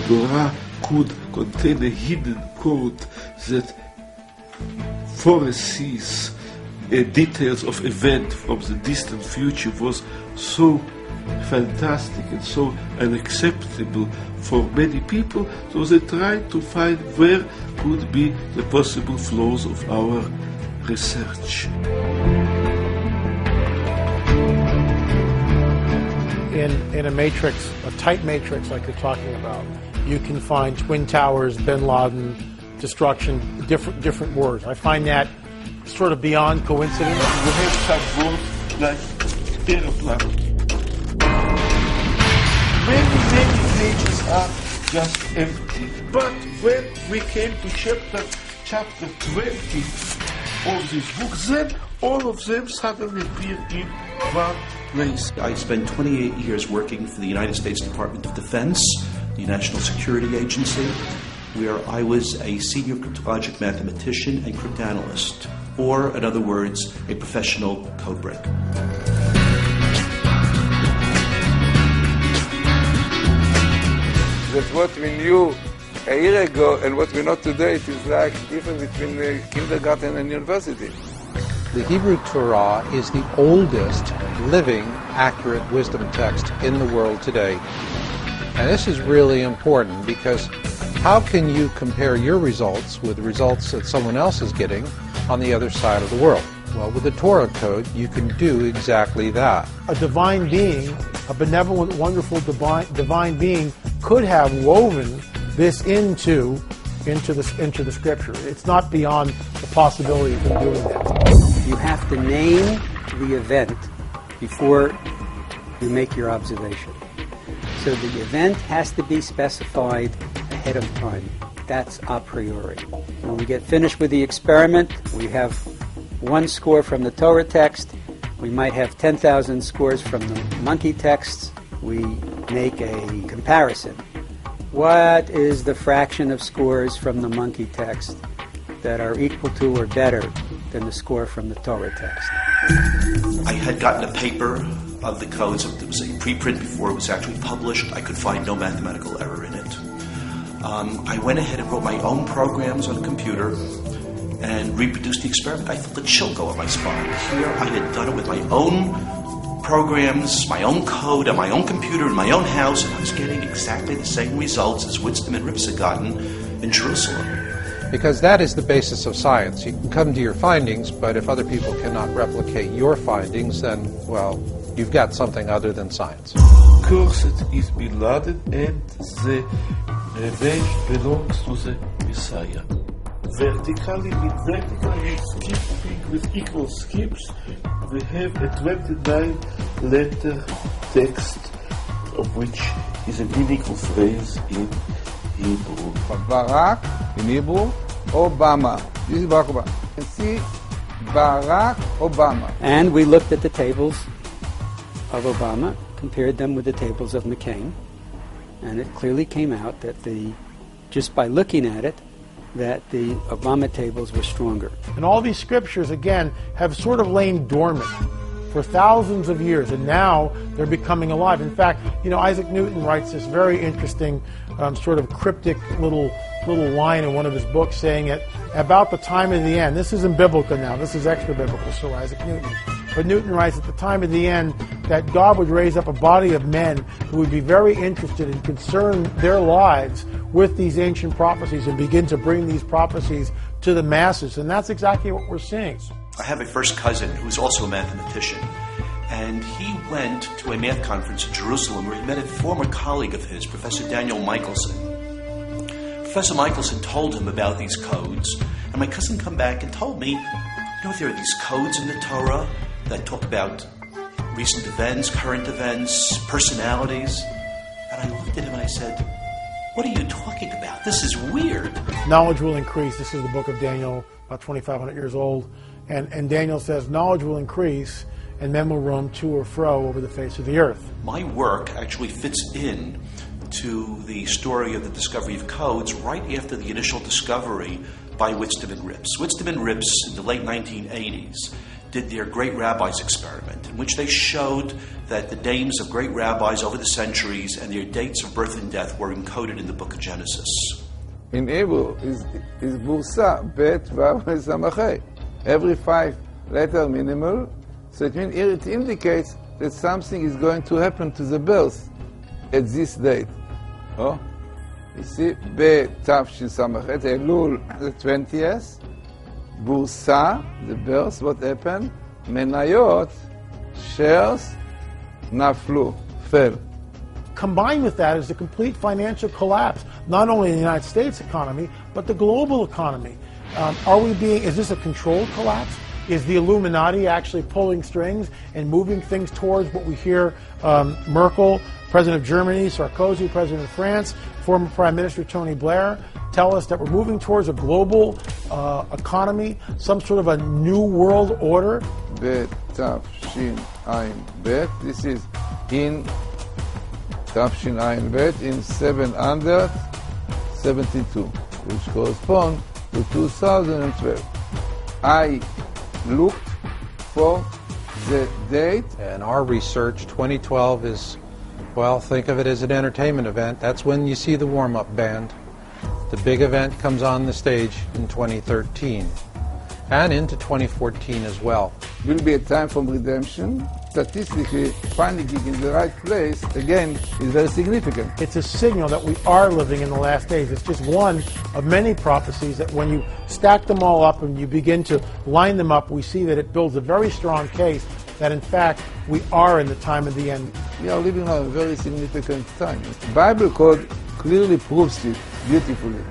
Torah could contain a hidden code that foresees details of event from the distant future was so fantastic and so unacceptable for many people, so they tried to find where could be the possible flaws of our research. In a matrix, a tight matrix like you're talking about, you can find Twin Towers, Bin Laden, destruction, different words. I find that sort of beyond coincidence. We have some words like airplane. Many pages are just empty. But when we came to chapter 20 of this book, then all of them suddenly appear in one place. I spent 28 years working for the United States Department of Defense, the National Security Agency, where I was a senior cryptologic mathematician and cryptanalyst, or, in other words, a professional code breaker. That what we knew a year ago and what we know today, it is like difference between kindergarten and university. The Hebrew Torah is the oldest living, accurate wisdom text in the world today. And this is really important because how can you compare your results with the results that someone else is getting on the other side of the world? Well, with the Torah Code, you can do exactly that. A divine being, a benevolent, wonderful divine being could have woven this into the scripture. It's not beyond the possibility of doing that. You have to name the event before you make your observation. So the event has to be specified ahead of time. That's a priori. When we get finished with the experiment, we have one score from the Torah text. We might have 10,000 scores from the monkey texts. We make a comparison. What is the fraction of scores from the monkey text that are equal to or better than the score from the Torah text? I had gotten a paper of the codes. It was a preprint before it was actually published. I could find no mathematical error in it. I went ahead and wrote my own programs on a computer and reproduced the experiment. I felt a chill go up my spine. Here I had done it with my own programs, my own code, on my own computer, in my own house, and I was getting exactly the same results as Winston and Rips had gotten in Jerusalem. Because that is the basis of science. You can come to your findings, but if other people cannot replicate your findings, then, well, you've got something other than science. Cursed is Bin Laden, and the revenge belongs to the Messiah. Vertically skipping with equal skips, we have a 29-letter text, of which is a meaningful phrase in Hebrew. Barak in Hebrew, Obama. This is Barack Obama. You can see Barack Obama. And we looked at the tables of Obama, compared them with the tables of McCain, and it clearly came out that just by looking at it, that the Obama tables were stronger. And all these scriptures, again, have sort of lain dormant for thousands of years, and now they're becoming alive. In fact, Isaac Newton writes this very interesting sort of cryptic little line in one of his books saying it about the time of the end. This isn't biblical now. This is extra biblical, so Isaac Newton. But Newton writes at the time of the end that God would raise up a body of men who would be very interested and concern their lives with these ancient prophecies and begin to bring these prophecies to the masses. And that's exactly what we're seeing. I have a first cousin who's also a mathematician, and he went to a math conference in Jerusalem where he met a former colleague of his, Professor Daniel Michelson. Professor Michelson told him about these codes, and my cousin come back and told me, there are these codes in the Torah that talk about recent events, current events, personalities. And I looked at him and I said, what are you talking about? This is weird. Knowledge will increase. This is the book of Daniel, about 2,500 years old. And Daniel says, knowledge will increase and men will roam to or fro over the face of the earth. My work actually fits in to the story of the discovery of codes right after the initial discovery by Winston and Rips. Winston and Rips, in the late 1980s, did their great rabbis experiment, in which they showed that the names of great rabbis over the centuries and their dates of birth and death were encoded in the book of Genesis. In Hebrew is Bursa, Bet, Vav, Samachay. Every 5 letter minimal, so it means it indicates that something is going to happen to the birth at this date. Oh, you see, Bet, Tav, Shin, Samachay, Elul, the 20th, Bursa, the birth, what happened? Menayot, shares, Naflu, fell. Combined with that is the complete financial collapse, not only in the United States economy, but the global economy. Is this a controlled collapse? Is the Illuminati actually pulling strings and moving things towards what we hear Merkel, President of Germany, Sarkozy, President of France, former Prime Minister Tony Blair, tell us that we're moving towards a global economy, some sort of a new world order? Bet, Tav, Shin, Ayin, Bet. This is in Tafshin Ayin Bet in 772, which corresponds to 2012. I looked for the date. And our research, 2012 is, well, think of it as an entertainment event. That's when you see the warm-up band. The big event comes on the stage in 2013 and into 2014 as well. Will be a time for redemption. Statistically, finding it in the right place, again, is very significant. It's a signal that we are living in the last days. It's just one of many prophecies that when you stack them all up and you begin to line them up, we see that it builds a very strong case that, in fact, we are in the time of the end. We are living in a very significant time. The Bible Code clearly proves it beautifully.